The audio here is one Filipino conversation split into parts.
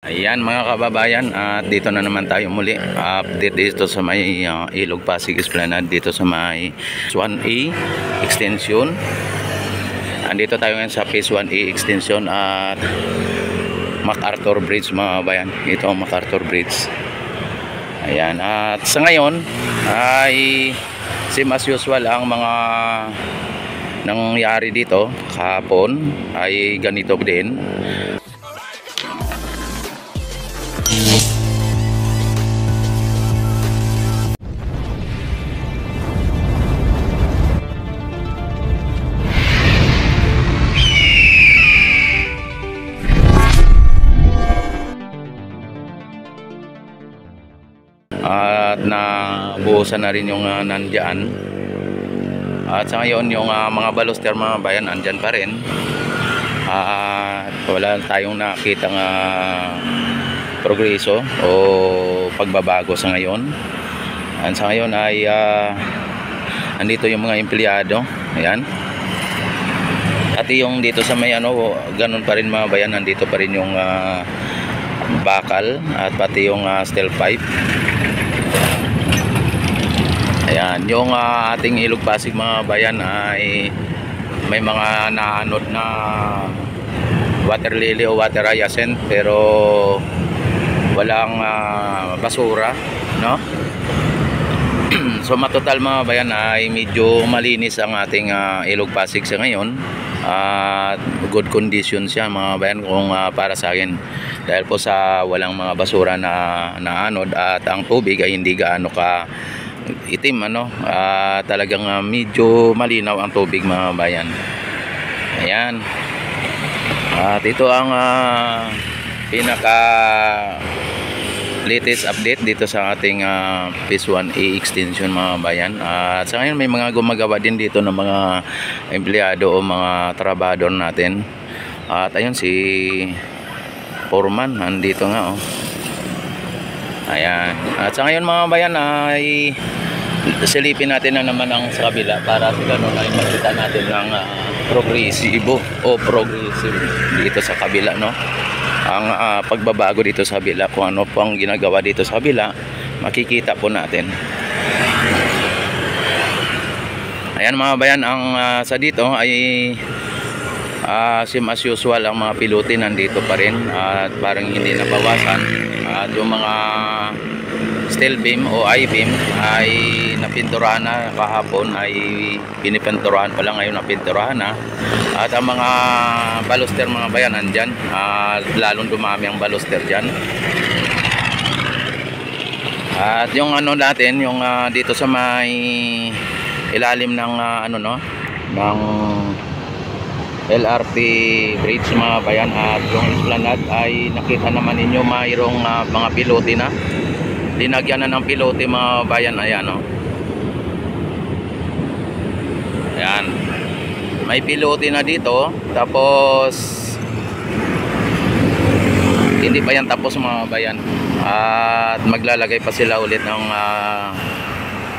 Ayan mga kababayan, at dito na naman tayo muli. Update dito sa may Ilog Pasig Esplanade, dito sa may Phase 1A extension. Andito tayo ngayon sa Phase 1A extension at MacArthur Bridge mga kababayan. Ito ang MacArthur Bridge. Ayan, at sa ngayon ay same as usual ang mga nangyari dito. Kahapon ay ganito din. At nabuhusan na rin yung nandyan. At sa ngayon yung mga baluster mga bayan andyan pa rin. At wala tayong nakitang progreso o pagbabago sa ngayon. At sa ngayon ay andito yung mga empleyado. Ayan. At yung dito sa may ganun pa rin mga bayan, nandito pa rin yung bakal at pati yung steel pipe. Ayan, yung ating Ilog Pasig mga bayan ay may mga naanod na water lily o water hyacinth pero walang basura, no? So matotal mga bayan ay medyo malinis ang ating Ilog Pasig sa ngayon. Good condition siya mga bayan kung para sa akin, dahil po sa walang mga basura na naanod at ang tubig ay hindi gaano ka itim, talagang medyo malinaw ang tubig mga bayan. Ayan. At ito ang pinaka latest update dito sa ating Phase 1A extension mga bayan. At sa ngayon may mga gumagawa din dito ng mga empleyado o mga trabador natin. At ayun si Foreman nandito nga Ayan. At sa ngayon mga bayan ay silipin natin na naman ang sa kabila para sa ganun ay makita natin ng progresibo o progressive dito sa kabila, no? Ang pagbabago dito sa kabila, kung ano po ang ginagawa dito sa kabila, makikita po natin. Ayan mga bayan, ang sa dito ay same as usual, ang mga pilote nandito pa rin at parang hindi nabawasan. At yung mga steel beam o I-beam ay napinturahan na kahapon, ay pinipinturahan pa lang, ngayon napinturahan na. At ang mga baluster mga bayan nandyan, lalong dumami ang baluster dyan. At yung natin, yung dito sa may ilalim ng ng LRT bridge mga bayan at yung Esplanade ay nakita naman ninyo mayroong mga pilote na linagyan na ng pilote mga bayan. Ayan ayan, may pilote na dito, tapos hindi pa yan tapos mga bayan at maglalagay pa sila ulit ng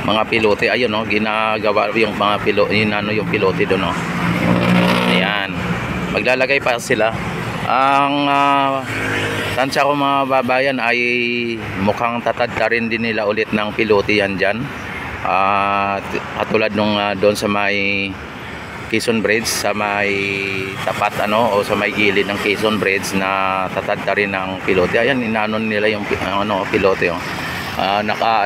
mga pilote. Ayun ginagawa yung mga pilote, yung pilote doon Ayan, maglalagay pa sila. Ang tansya ko mga babayan ay mukhang tatadta rin din nila ulit ng pilote yan dyan. Katulad nung doon sa may Quezon Bridge, sa may tapat o sa may gilid ng Quezon Bridge na tatadta rin ng pilote. Ayan, inanon nila yung pilote naka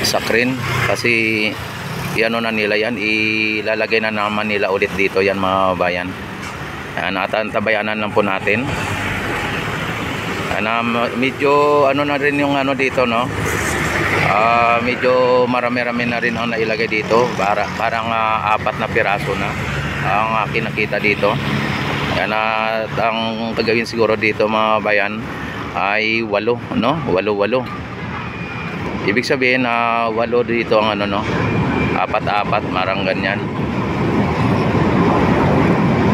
sa crane kasi na nila yan, ilalagay na naman nila ulit dito yan mga bayan. Tabayanan lang po natin. Medyo na rin yung dito medyo marami-rami na rin ang nailagay dito, parang 4 na piraso na ang nakita dito. At ang gagawin siguro dito mga bayan ay 8, 8. Ibig sabihin 8 dito ang 4-4, marang ganyan.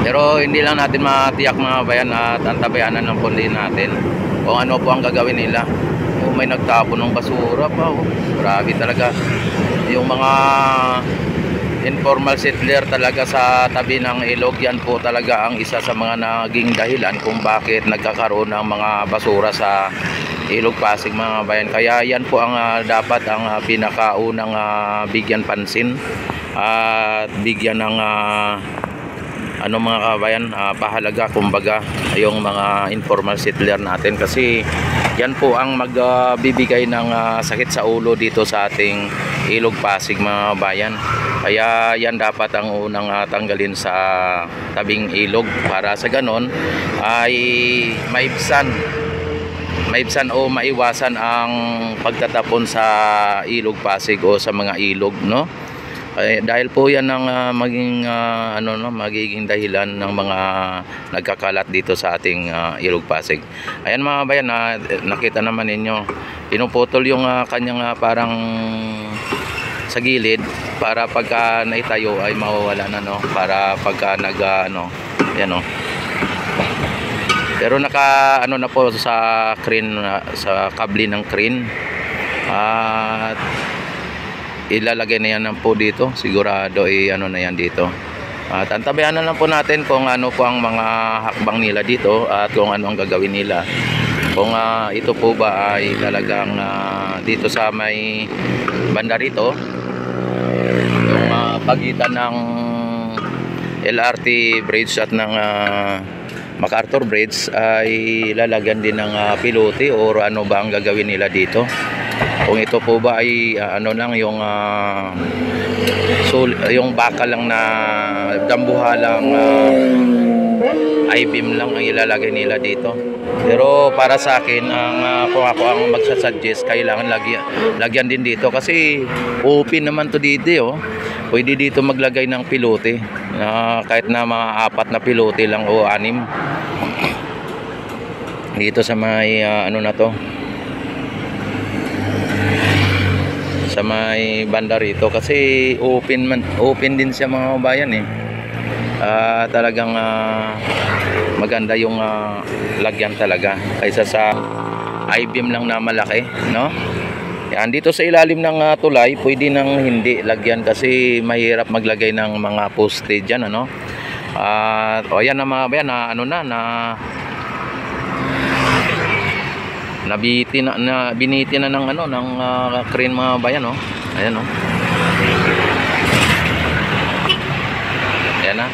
Pero hindi lang natin matiyak mga bayan at antabayanan ng pundi natin kung ano po ang gagawin nila. May nagtapon ng basura pa Grabe talaga yung mga informal settler talaga sa tabi ng ilog. Yan po talaga ang isa sa mga naging dahilan kung bakit nagkakaroon ng mga basura sa Ilog Pasig mga bayan. Kaya yan po ang dapat ang pinakaunang bigyan pansin at bigyan ng ano mga kabayan, pahalaga kumbaga yung mga informal settler natin, kasi yan po ang magbibigay ng sakit sa ulo dito sa ating Ilog Pasig mga bayan. Kaya yan dapat ang unang tanggalin sa tabing ilog para sa ganon ay maibsan o maiwasan ang pagtatapon sa Ilog Pasig o sa mga ilog, no? Dahil po yan ang magiging dahilan ng mga nagkakalat dito sa ating Ilog Pasig. Ayan mga bayan, nakita naman ninyo, pinuputol yung kanyang parang sa gilid para pagka naitayo ay mawawala na, no? Para pagka yan, no? Pero naka na po sa crane, sa kable ng crane, at ilalagay na yan po dito, sigurado na yan dito. At antabayan na lang po natin kung ano po ang mga hakbang nila dito at kung ano ang gagawin nila. Kung ito po ba ay talagang dito sa may banda rito, yung pagitan ng LRT Bridge at ng MacArthur Bridge ay lalagyan din ng pilote o ano ba ang gagawin nila dito. Kung ito po ba ay lang yung baka lang na dambuhalang I-beam lang ang ilalagay nila dito. Pero para sa akin, kung ako ang magsasuggest, kailangan lagyan din dito kasi open naman to dito, pwede dito maglagay ng pilote, kahit na mga 4 na pilote lang o 6 dito sa may na to, sa may banda rito, kasi open din siya mga bayan talagang maganda yung lagyan talaga kaysa sa I-beam lang na malaki, no? Yan, dito sa ilalim ng tulay pwede nang hindi lagyan kasi mahirap maglagay ng mga poste dyan, ano? Ayan na mga bayan, biniti na ng ng crane mga bayan, no? Ayan, no? Ayan na.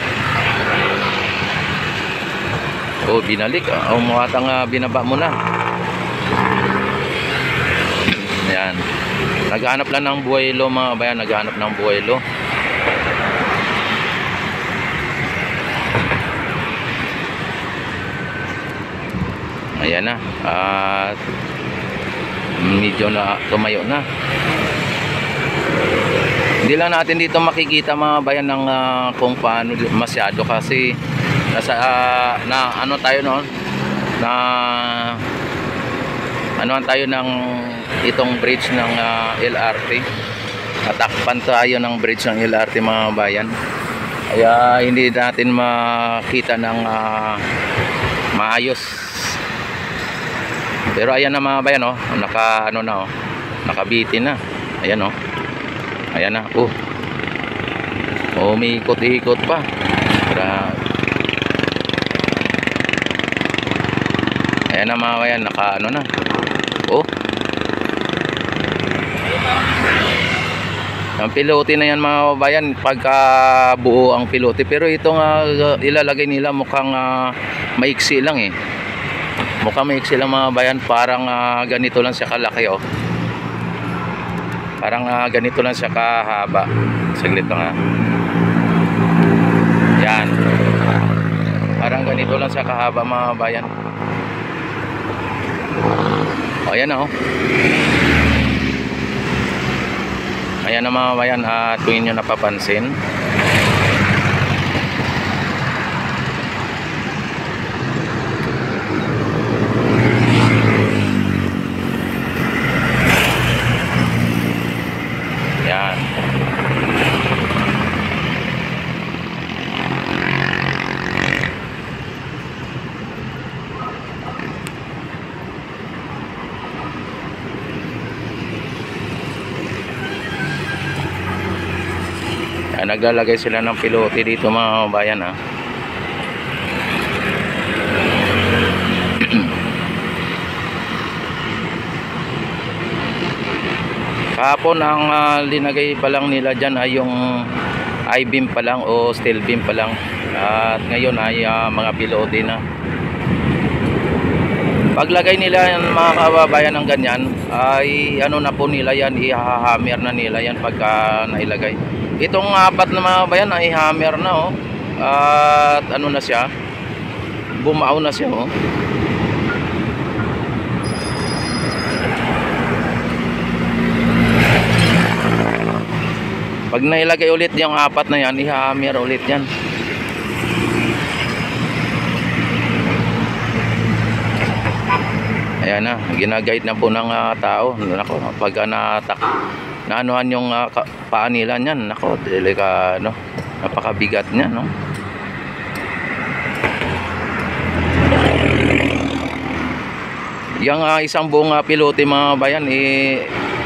Binalik. Umuhatang binaba mo na. Ayan. Naghahanap lang ng buwelo mga bayan, naghahanap ng buwelo. Ayan na. At medyo na tumayo na. Hindi lang natin dito makikita mga bayan ng kung paano masyado kasi nasa tayo noon na tayo ng itong bridge ng LRT. Natakpan tayo ng bridge ng LRT mga bayan. Kaya hindi natin makita ng maayos. Pero ayan na mga bayan, nakabitin na. Ayan, ayan na. May ikot-ikot pa. Ayan na mga bayan, na. Ang pilote na yan mga bayan, pagka buo ang pilote. Pero itong ilalagay nila mukhang maiksi lang Mukhang maiksi lang mga bayan, parang ganito lang siya kalaki, Parang ganito lang siya kahaba. Saglit lang Yan. Parang ganito lang siya kahaba mga bayan. Ayan na Ayan na mga bayan, tuwing nyo napapansin. Yan. Yan, naglalagay sila ng pilote dito mga kabayan ha. Kahapon ang linagay pa lang nila dyan ay yung I-beam pa lang o steel beam pa lang. At ngayon ay mga pilote na. Paglagay nila yan mga kababayan ng ganyan ay ano na po nila yan, ihahammer na nila yan pagka nailagay. Itong apat na mga kababayan ay hammer na oh. At ano na siya, bumao na siya oh. Pag nailagay ulit yung apat na yan, ihahammer ulit yan. Ayan na, ginagayad na po ng tao. Nako, pag naanuhan yung paa nila niyan, nako, delikado, napakabigat niya, no? Yung isang buong pilote mga bayan,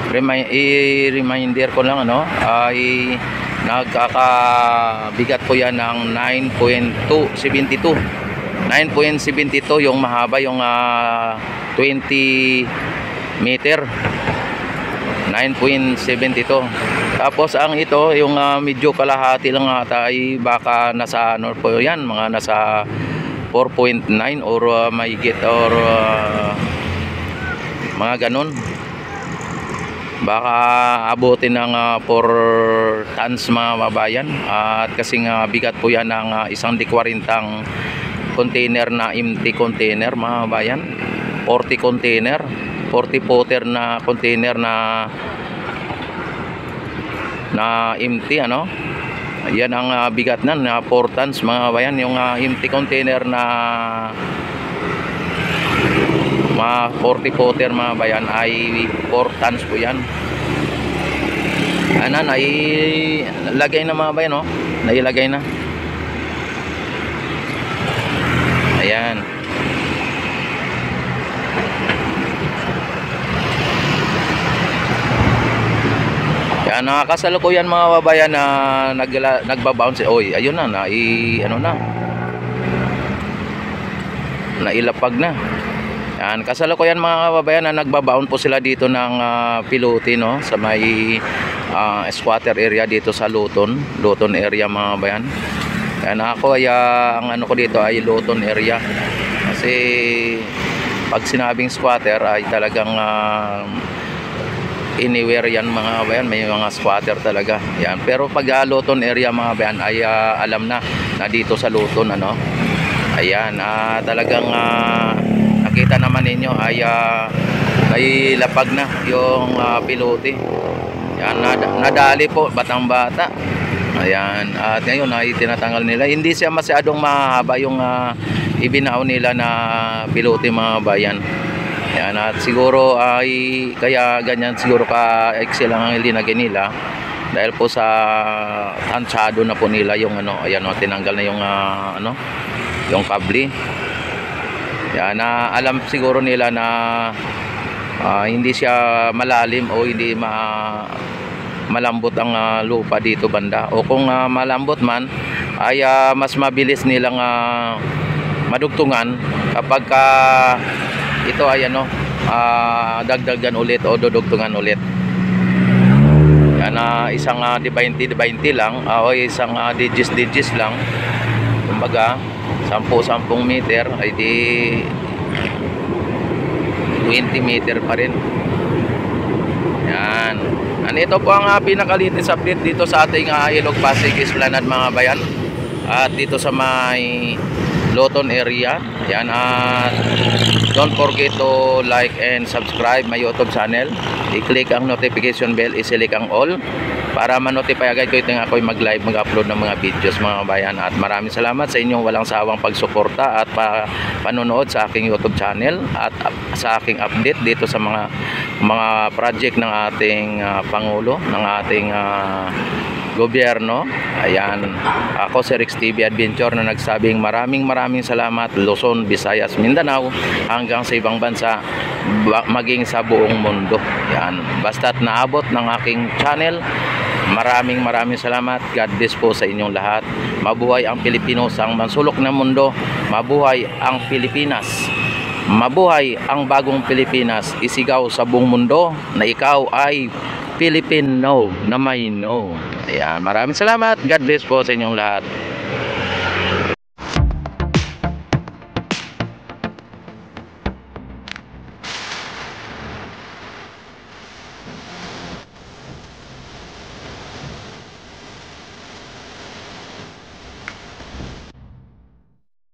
reminder ko lang ano, ay nagkakabigat po yan ng 9.72 yung mahaba, yung 20 meter 9.72. Tapos ang ito yung medyo kalahati lang ata ay baka nasa ano po yan, mga nasa 4.9 or mahigit or mga ganun. Baka abutin ng 4 tons mga babayan. At kasing bigat po yan ng isang D40 container na empty container mga babayan. 40 container, 40 footer na container na empty ano. Yan ang bigat nan na 4 tons mga babayan. Yung empty container na 40 footer mga bayan ay 4 tons po yan. Anan ay lagay na mga bayan oh. Nailagay na. Ayan. Yan, kasalukuyan mga babayan na nagba-bounce. Oy, ayun na, ano na. Nailapag na. Yan, kasalukuyan mga babayan na nagba-bound po sila dito ng pilote no, sa may squatter area dito sa Luton area mga babayan. Yan, ako ay ang ano ko dito ay Luton area. Kasi pag sinabing squatter ay talagang anywhere yan mga bayan, may mga squatter talaga yan. Pero pag Luton area mga bayan ay alam na dito sa Luton ano. Ayan, talagang nakita naman ninyo ay lapag na yung pilote. Yan, nadali po batang bata. Ayan, at ngayon ay tinatanggal nila. Hindi siya masyadong mahaba yung ibinao nila na pilote mga bayan. Yan, at siguro ay kaya ganyan siguro ka excel ang linagay nila dahil po sa tansyado na po nila yung ano. Ayan o, tinanggal na yung ano, yung kable. Yan, alam siguro nila na hindi siya malalim o hindi malambot ang lupa dito banda, o kung malambot man ay mas mabilis nilang madugtungan kapag ito ay ano, dagdagan ulit o dudugtungan ulit. Yan, isang D20 lang o isang digis lang, kumbaga 10 meter ay di 20 meter pa rin. Yan. Ito po ang pinakalitis update dito sa ating Ilog Pasig Esplanade mga bayan. At dito sa may Luton area. Yan, at don't forget to like and subscribe my YouTube channel. I-click ang notification bell, i-select ang all para ma-notify agad ko itong ako'y mag-live, mag-upload ng mga videos mga bayan. At maraming salamat sa inyong walang sawang pagsuporta at panonood sa aking YouTube channel at sa aking update dito sa mga project ng ating Pangulo, ng ating gobyerno. Ayan, ako si Rex TV Adventure na nagsabing maraming salamat Luzon, Visayas, Mindanao hanggang sa ibang bansa, maging sa buong mundo. Yan, basta't naabot ng aking channel, Maraming salamat. God bless po sa inyong lahat. Mabuhay ang Pilipino sa mansulok ng mundo. Mabuhay ang Pilipinas. Mabuhay ang bagong Pilipinas. Isigaw sa buong mundo na ikaw ay Filipino na may no. Ayan, maraming salamat. God bless po sa inyong lahat.